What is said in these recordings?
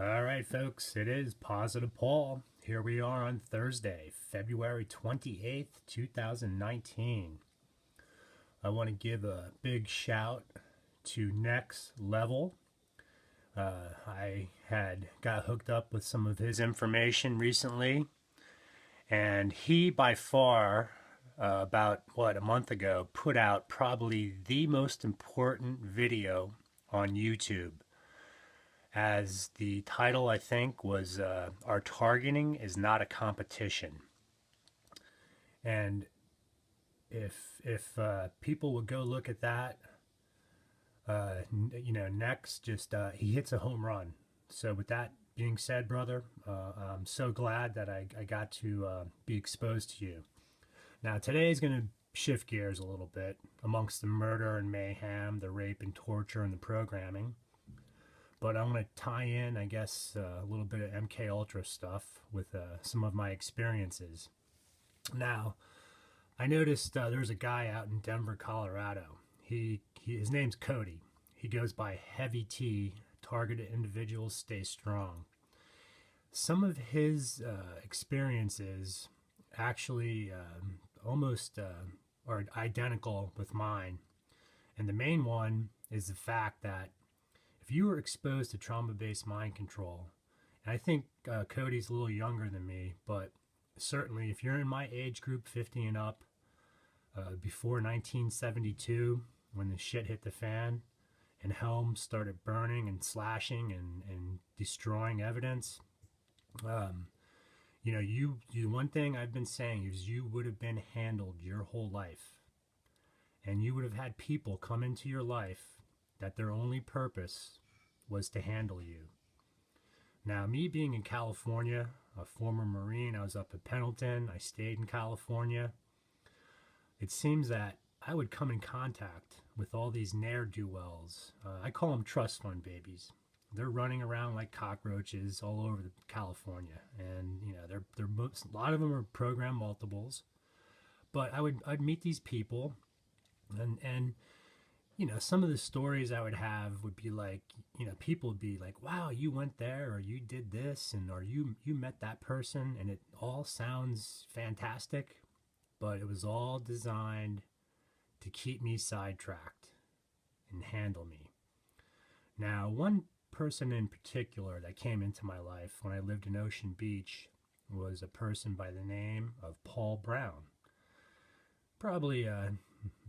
All right, folks, it is Positive Paul. Here we are on Thursday, February 28th, 2019. I want to give a big shout to Next Level. I had got hooked up with some of his information recently, and he by far, about a month ago, put out probably the most important video on YouTube. As the title, I think, was Our Targeting is Not a Competition. And if people would go look at that, next, just he hits a home run. So with that being said, brother, I'm so glad that I got to be exposed to you. Now, today is going to shift gears a little bit amongst the murder and mayhem, the rape and torture, and the programming. But I'm going to tie in, I guess, a little bit of MK Ultra stuff with some of my experiences. Now, I noticed there's a guy out in Denver, Colorado. His name's Cody. He goes by Heavy T. Targeted individuals stay strong. Some of his experiences actually almost are identical with mine. And the main one is the fact that if you were exposed to trauma-based mind control, and I think Cody's a little younger than me, but certainly if you're in my age group, 50 and up, before 1972, when the shit hit the fan and Helms started burning and slashing and destroying evidence, you one thing I've been saying is you would have been handled your whole life, and you would have had people come into your life that their only purpose was to handle you. Now, me being in California, a former Marine, I was up at Pendleton, I stayed in California. It seems that I would come in contact with all these ne'er-do-wells. I call them trust fund babies. They're running around like cockroaches all over California, and a lot of them are program multiples. But I'd meet these people, and some of the stories I would have would be like, people would be like, wow, you went there, or you did this, or you met that person, and it all sounds fantastic, but it was all designed to keep me sidetracked and handle me. Now, one person in particular that came into my life when I lived in Ocean Beach was a person by the name of Paul Brown. Probably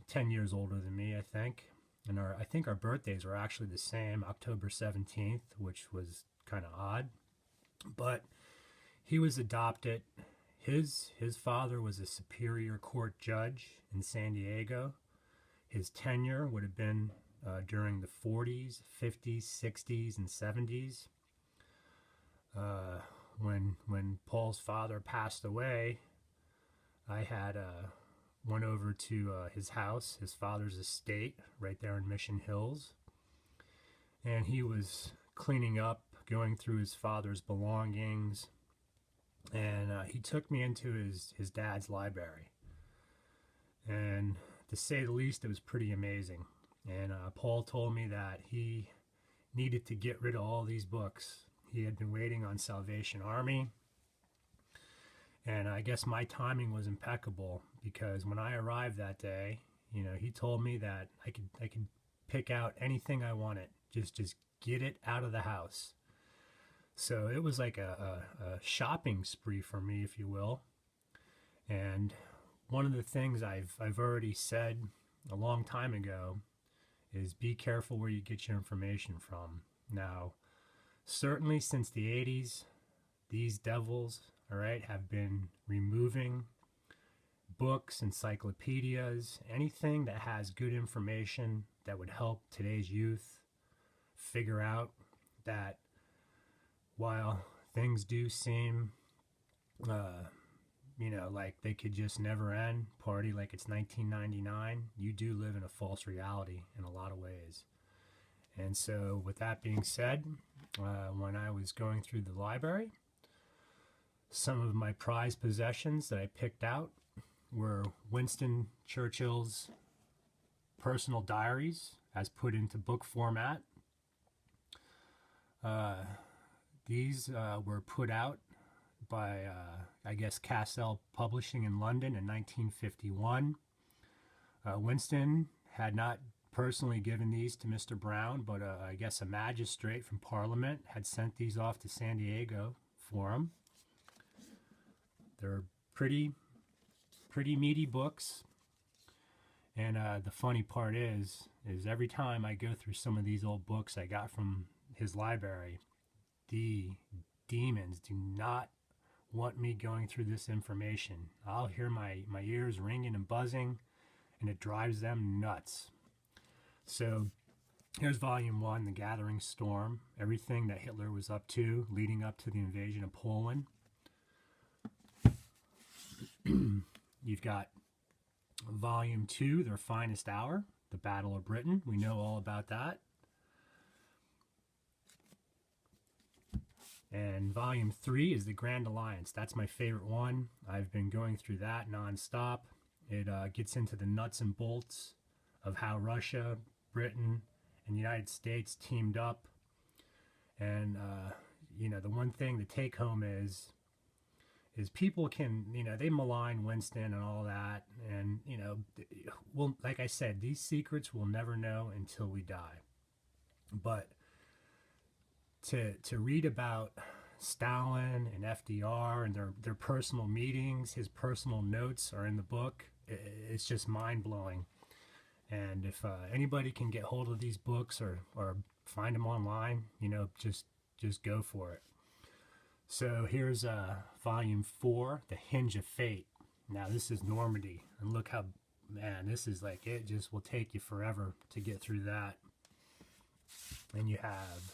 10 years older than me, I think. And I think our birthdays were actually the same, October 17th, which was kind of odd. But he was adopted. His father was a Superior Court judge in San Diego. His tenure would have been during the 40s, 50s, 60s, and 70s. When Paul's father passed away, I had went over to his house, his father's estate, right there in Mission Hills. And he was cleaning up, going through his father's belongings. And he took me into his dad's library. And to say the least, it was pretty amazing. And Paul told me that he needed to get rid of all these books. He had been waiting on Salvation Army. And I guess my timing was impeccable, because when I arrived that day, he told me that I could pick out anything I wanted. Just get it out of the house. So it was like a shopping spree for me, if you will. And one of the things I've already said a long time ago is be careful where you get your information from. Now, certainly since the 80s, these devils, all right, have been removing books, encyclopedias, anything that has good information that would help today's youth figure out that while things do seem like they could just never end, party like it's 1999, you do live in a false reality in a lot of ways. And so with that being said, when I was going through the library, some of my prized possessions that I picked out were Winston Churchill's personal diaries as put into book format, These were put out by, I guess, Cassell Publishing in London in 1951. Winston had not personally given these to Mr. Brown, but I guess a magistrate from Parliament had sent these off to San Diego for him. They're pretty meaty books. And the funny part is every time I go through some of these old books I got from his library, the demons do not want me going through this information. I'll hear my ears ringing and buzzing, and it drives them nuts. So here's volume 1, The Gathering Storm, everything that Hitler was up to leading up to the invasion of Poland. You've got volume 2, Their Finest Hour, The Battle of Britain. We know all about that. And volume 3 is The Grand Alliance. That's my favorite one. I've been going through that nonstop. It gets into the nuts and bolts of how Russia, Britain, and the United States teamed up. And, you know, the one thing, the take home is people can, you know, they malign Winston and all that. And, you know, well, like I said, these secrets we'll never know until we die. But to read about Stalin and FDR and their personal meetings, his personal notes are in the book. It's just mind-blowing. And if anybody can get hold of these books or find them online, you know, just go for it. So here's volume 4, The Hinge of Fate. Now this is Normandy, and look how, man, this is like, it just will take you forever to get through that. And you have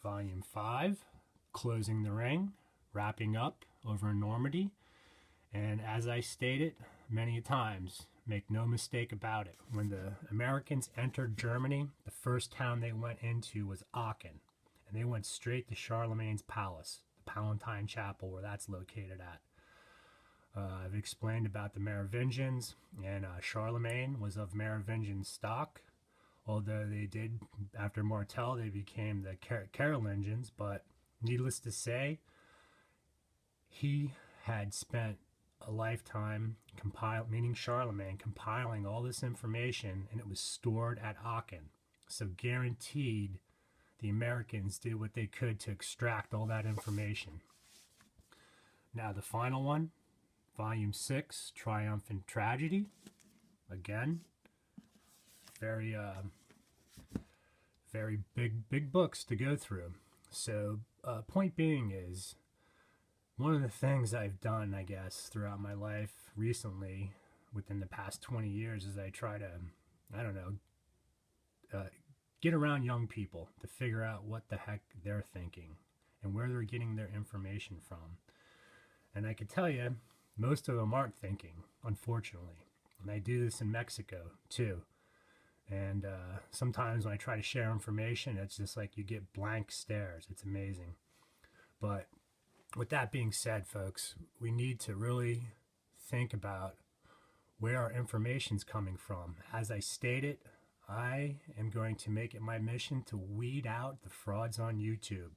volume 5, Closing the Ring, wrapping up over in Normandy. And as I stated many times, make no mistake about it, when the Americans entered Germany, the first town they went into was Aachen. And they went straight to Charlemagne's palace, the Palatine Chapel, where that's located at. I've explained about the Merovingians, and Charlemagne was of Merovingian stock, although they did, after Martel, they became the Carolingians. But needless to say, he had spent a lifetime meaning Charlemagne, compiling all this information, and it was stored at Aachen. So guaranteed, the Americans did what they could to extract all that information. Now the final one, volume 6, Triumph and Tragedy. Again, very big books to go through. So point being is, one of the things I've done, I guess, throughout my life recently, within the past 20 years, is I try to, I don't know, get around young people to figure out what the heck they're thinking and where they're getting their information from. And I can tell you, most of them aren't thinking, unfortunately. And I do this in Mexico, too. And sometimes when I try to share information, it's just like you get blank stares. It's amazing. But with that being said, folks, we need to really think about where our information's coming from. As I stated, I am going to make it my mission to weed out the frauds on YouTube.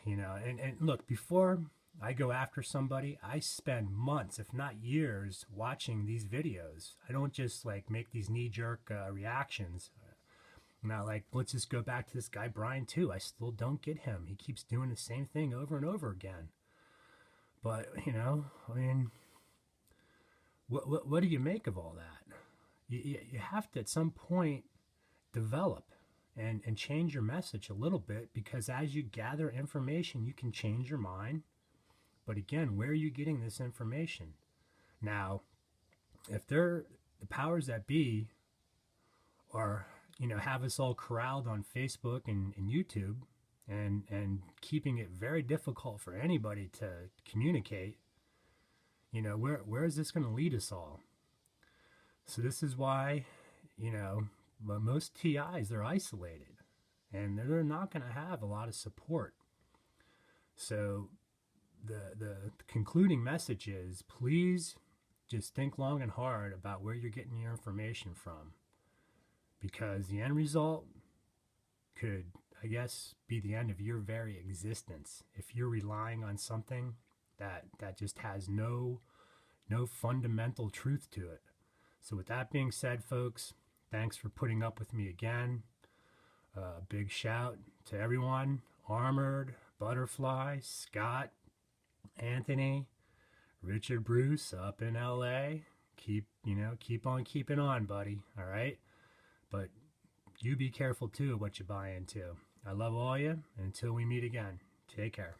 You know, and look, before I go after somebody, I spend months, if not years, watching these videos. I don't just like make these knee-jerk reactions. Not like, let's just go back to this guy Brian too. I still don't get him. He keeps doing the same thing over and over again. But, you know, I mean, what do you make of all that? You have to, at some point, develop and change your message a little bit, because as you gather information, you can change your mind. But again, where are you getting this information? Now, if they're the powers that be are, you know, have us all corralled on Facebook and YouTube and keeping it very difficult for anybody to communicate, you know, where is this going to lead us all? So this is why, you know, most TIs, they're isolated and they're not going to have a lot of support. So the concluding message is, please just think long and hard about where you're getting your information from, because the end result could I guess, be the end of your very existence if you're relying on something that just has no fundamental truth to it. So with that being said, folks, thanks for putting up with me again. Big shout to everyone: Armored, Butterfly, Scott, Anthony, Richard Bruce up in LA. Keep on keeping on, buddy. All right. But you be careful too of what you buy into. I love all you. And until we meet again, take care.